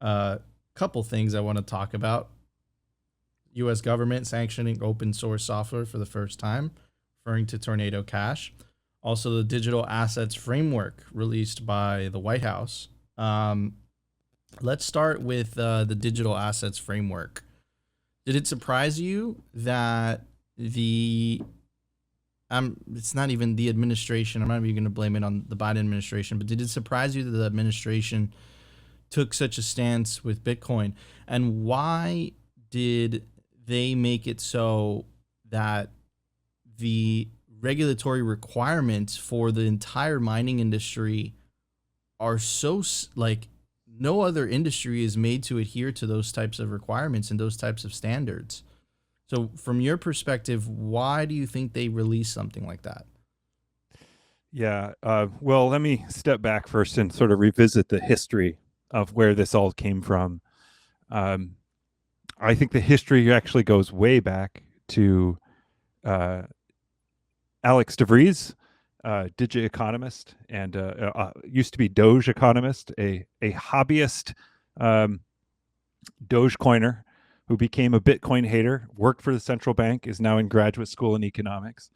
Couple things I want to talk about. U.S. government sanctioning open source software for the first time, referring to Tornado Cash. Also, the digital assets framework released by the White House. Um, let's start with the digital assets framework. Did it surprise you that the it's not even the administration. I'm not even going to blame it on the Biden administration, but did it surprise you that the administration took such a stance with Bitcoin? And why did they make it so that the regulatory requirements for the entire mining industry are so like no other industry is made to adhere to those types of requirements and those types of standards? So from your perspective, why do you think they release something like that? Yeah. Well, let me step back first and sort of revisit the history of where this all came from. Um, I think the history actually goes way back to uh, Alex DeVries, Digi economist, and used to be Doge economist, a hobbyist um, Dogecoiner who became a Bitcoin hater, worked for the central bank, is now in graduate school in economics.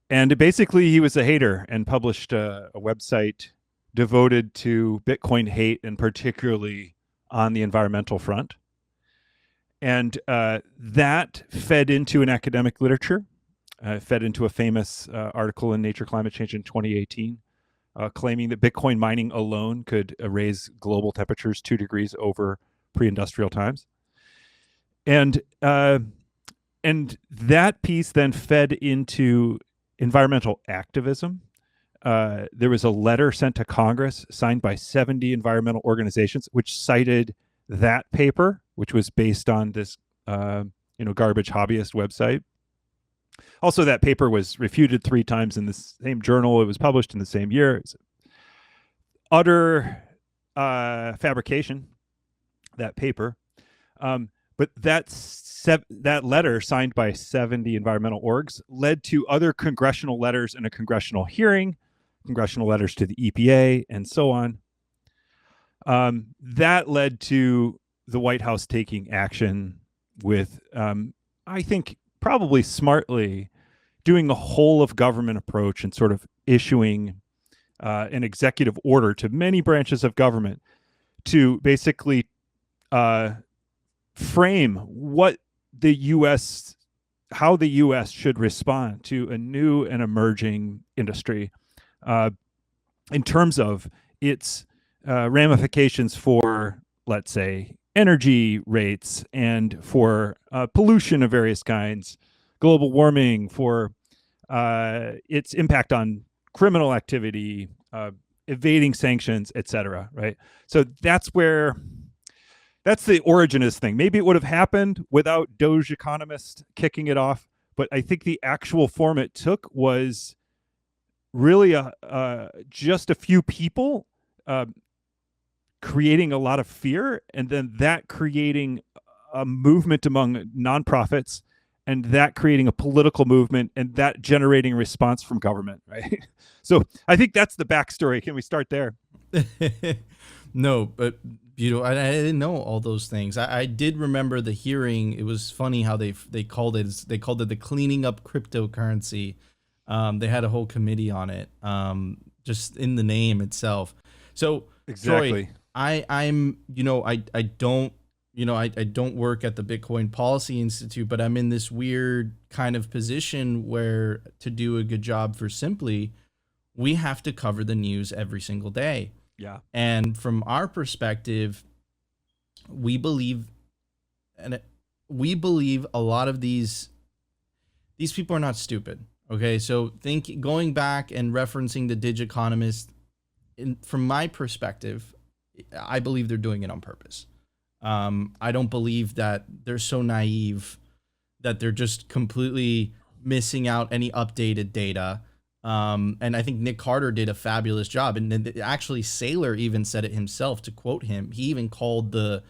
And basically, he was a hater and published a website devoted to Bitcoin hate, and particularly on the environmental front. And that fed into an academic literature, fed into a famous article in Nature Climate Change in 2018, claiming that Bitcoin mining alone could raise global temperatures 2 degrees over pre-industrial times. And that piece then fed into environmental activism. There was a letter sent to Congress signed by 70 environmental organizations, which cited that paper, which was based on this, garbage hobbyist website. Also, that paper was refuted 3 times in the same journal. It was published in the same year. It's utter fabrication, that paper. But that letter, signed by 70 environmental orgs, led to other congressional letters and a congressional hearing, congressional letters to the EPA, and so on. That led to the White House taking action with, I think, probably smartly, doing a whole of government approach and sort of issuing an executive order to many branches of government to basically frame how the U.S. should respond to a new and emerging industry in terms of its ramifications for, let's say, energy rates and for pollution of various kinds, global warming, for its impact on criminal activity, evading sanctions, etc. Right? So that's the origin of this thing. Maybe it would have happened without Doge economists kicking it off, but I think the actual form it took was really just a few people creating a lot of fear, and then that creating a movement among nonprofits, and that creating a political movement, and that generating a response from government, right? So I think that's the backstory. Can we start there? No, but I didn't know all those things. I did remember the hearing. It was funny how they called it. They called it the cleaning up cryptocurrency. They had a whole committee on it, just in the name itself. So Exactly. Troy, I don't work at the Bitcoin Policy Institute, but I'm in this weird kind of position where to do a good job for Simply, we have to cover the news every single day. Yeah. And from our perspective, we believe, we believe a lot of these people are not stupid. Okay, so going back and referencing the Dig Economist, from my perspective, I believe they're doing it on purpose. I don't believe that they're so naive that they're just completely missing out any updated data. And I think Nick Carter did a fabulous job. And then actually Saylor even said it himself, to quote him. He even called I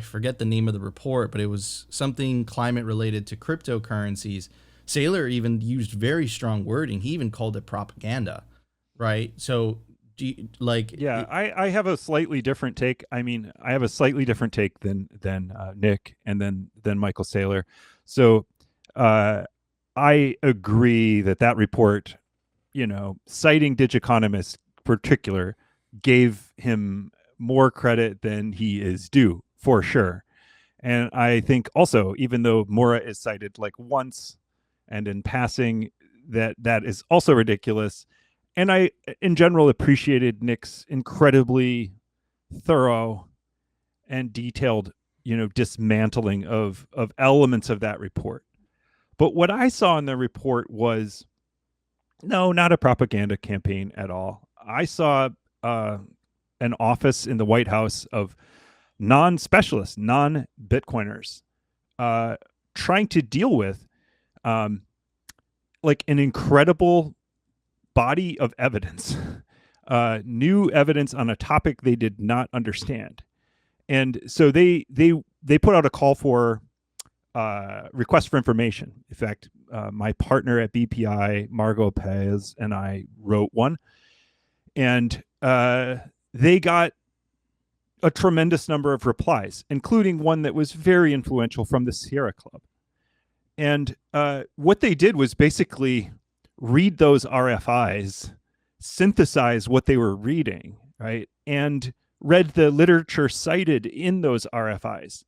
forget the name of the report, but it was something climate related to cryptocurrencies. Saylor even used very strong wording. He even called it propaganda, right? So Yeah, I have a slightly different take. I mean, I have a slightly different take than Nick and than Michael Saylor. So I agree that report, citing Digiconomist in particular, gave him more credit than he is due, for sure. And I think also, even though Mora is cited like once and in passing, that is also ridiculous. And I, in general, appreciated Nick's incredibly thorough and detailed, dismantling of elements of that report. But what I saw in the report was, no, not a propaganda campaign at all. I saw an office in the White House of non-specialists, non-Bitcoiners, trying to deal with like an incredible body of evidence, new evidence on a topic they did not understand. And so they put out a call for request for information. In fact, my partner at BPI, Margot Pez, and I wrote one. And they got a tremendous number of replies, including one that was very influential from the Sierra Club. And what they did was basically read those RFIs, synthesize what they were reading, right? And read the literature cited in those RFIs.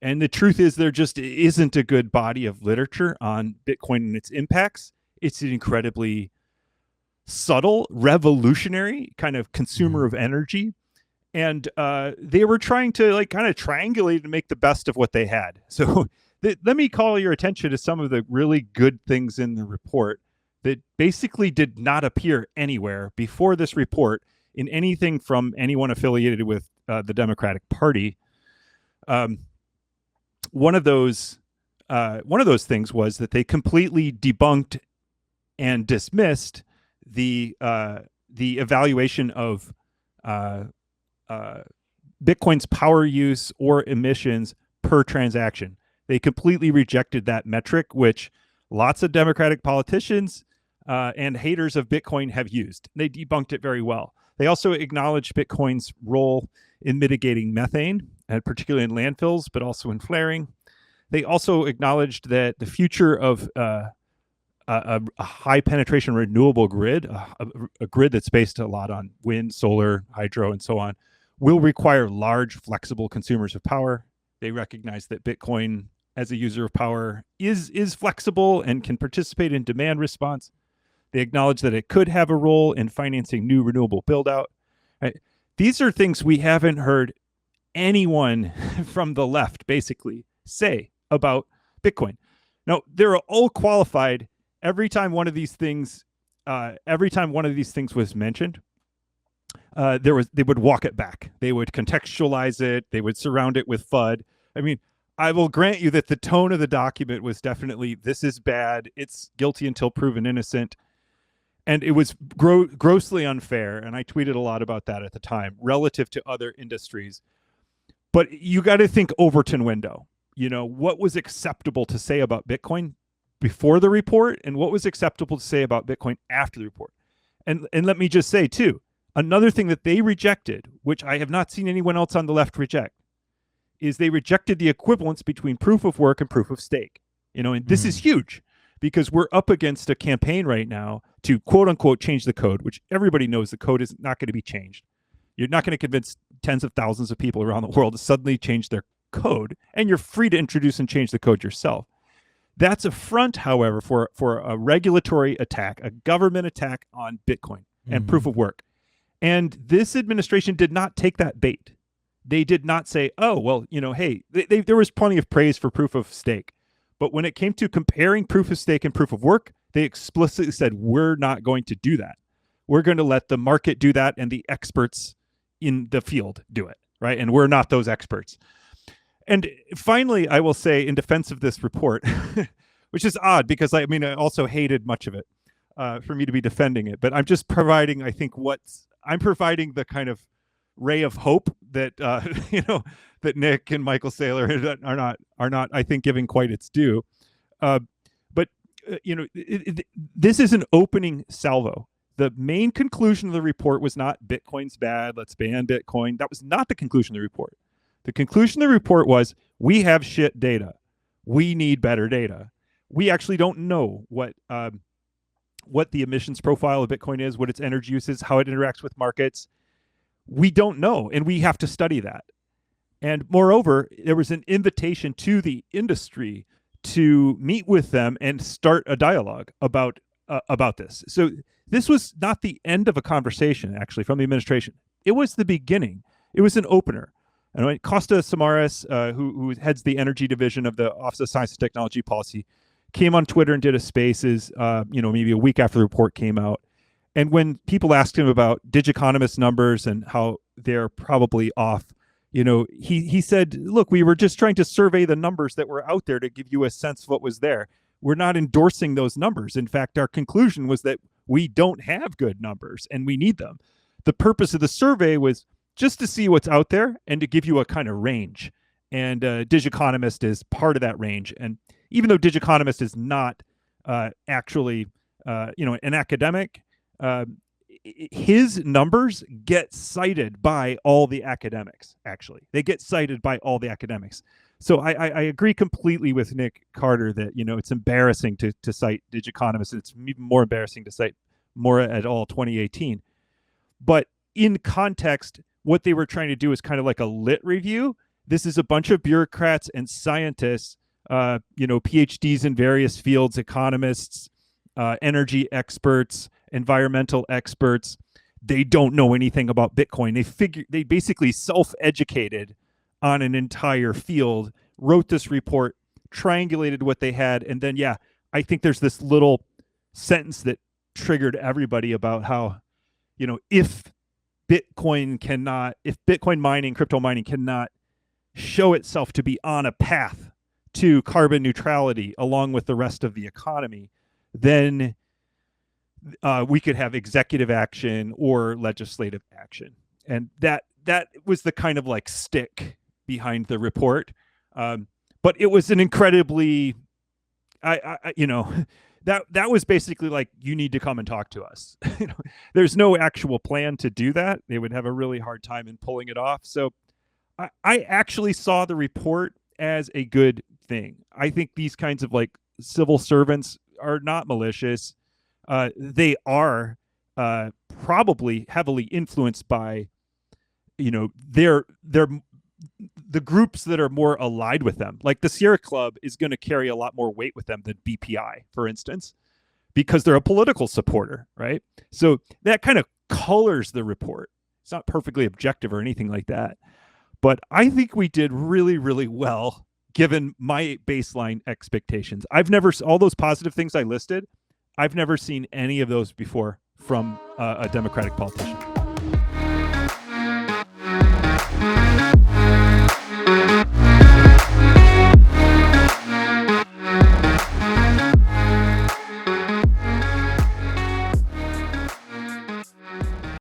And the truth is, there just isn't a good body of literature on Bitcoin and its impacts. It's an incredibly subtle, revolutionary kind of consumer of energy. And they were trying to like kind of triangulate and make the best of what they had. So let me call your attention to some of the really good things in the report that basically did not appear anywhere before this report in anything from anyone affiliated with the Democratic Party. One of those things was that they completely debunked and dismissed the evaluation of Bitcoin's power use or emissions per transaction. They completely rejected that metric, which lots of Democratic politicians and haters of Bitcoin have used. They debunked it very well. They also acknowledged Bitcoin's role in mitigating methane, and particularly in landfills, but also in flaring. They also acknowledged that the future of a high penetration renewable grid, a grid that's based a lot on wind, solar, hydro, and so on, will require large, flexible consumers of power. They recognize that Bitcoin as a user of power is flexible and can participate in demand response. They acknowledge that it could have a role in financing new renewable build-out. Right? These are things we haven't heard anyone from the left basically say about Bitcoin. Now, they're all qualified every time one of these things was mentioned. They would walk it back. They would contextualize it. They would surround it with FUD. I mean, I will grant you that the tone of the document was definitely, this is bad. It's guilty until proven innocent. And it was grossly unfair. And I tweeted a lot about that at the time relative to other industries. But you got to think Overton window. What was acceptable to say about Bitcoin before the report and what was acceptable to say about Bitcoin after the report. And let me just say, too, another thing that they rejected, which I have not seen anyone else on the left reject, is they rejected the equivalence between proof of work and proof of stake. And this is huge because we're up against a campaign right now to quote unquote change the code, which everybody knows the code is not going to be changed. You're not going to convince tens of thousands of people around the world to suddenly change their code, and you're free to introduce and change the code yourself. That's a front, however, for a regulatory attack, a government attack on Bitcoin and proof of work. And this administration did not take that bait. They did not say, oh, well, hey, there was plenty of praise for proof of stake. But when it came to comparing proof of stake and proof of work, they explicitly said, we're not going to do that. We're going to let the market do that and the experts in the field do it, right? And we're not those experts. And finally, I will say in defense of this report, which is odd because I also hated much of it for me to be defending it, but I'm just providing, I think I'm providing the kind of ray of hope that, that Nick and Michael Saylor are not, I think, giving quite its due. But this is an opening salvo. The main conclusion of the report was not Bitcoin's bad, let's ban Bitcoin. That was not the conclusion of the report. The conclusion of the report was we have shit data. We need better data. We actually don't know what the emissions profile of Bitcoin is, what its energy use is, how it interacts with markets. We don't know, and we have to study that. And moreover, there was an invitation to the industry to meet with them and start a dialogue about this. So this was not the end of a conversation, actually, from the administration. It was the beginning. It was an opener. And Costa Samaras, who heads the energy division of the Office of Science and Technology Policy, came on Twitter and did a Spaces, maybe a week after the report came out. And when people asked him about Digiconomist numbers and how they're probably off, he said, look, we were just trying to survey the numbers that were out there to give you a sense of what was there. We're not endorsing those numbers. In fact, our conclusion was that we don't have good numbers and we need them. The purpose of the survey was just to see what's out there and to give you a kind of range. And Digiconomist is part of that range. And even though Digiconomist is not actually, an academic, his numbers get cited by all the academics, actually. They get cited by all the academics. So I agree completely with Nick Carter that, it's embarrassing to cite Digiconomist. It's even more embarrassing to cite Mora et al. 2018. But in context, what they were trying to do is kind of like a lit review. This is a bunch of bureaucrats and scientists, PhDs in various fields, economists, energy experts, environmental experts. They don't know anything about Bitcoin. They basically self-educated on an entire field, wrote this report, triangulated what they had, and then I think there's this little sentence that triggered everybody about how, if Bitcoin mining, crypto mining cannot show itself to be on a path to carbon neutrality along with the rest of the economy, then we could have executive action or legislative action. And that was the kind of like stick behind the report. But it was an incredibly, that was basically like, you need to come and talk to us. There's no actual plan to do that. They would have a really hard time in pulling it off. So I actually saw the report as a good thing. I think these kinds of like civil servants are not malicious. They are probably heavily influenced by, their the groups that are more allied with them. Like the Sierra Club is going to carry a lot more weight with them than BPI, for instance, because they're a political supporter, right? So that kind of colors the report. It's not perfectly objective or anything like that. But I think we did really, really well given my baseline expectations. All those positive things I listed, I've never seen any of those before from a Democratic politician.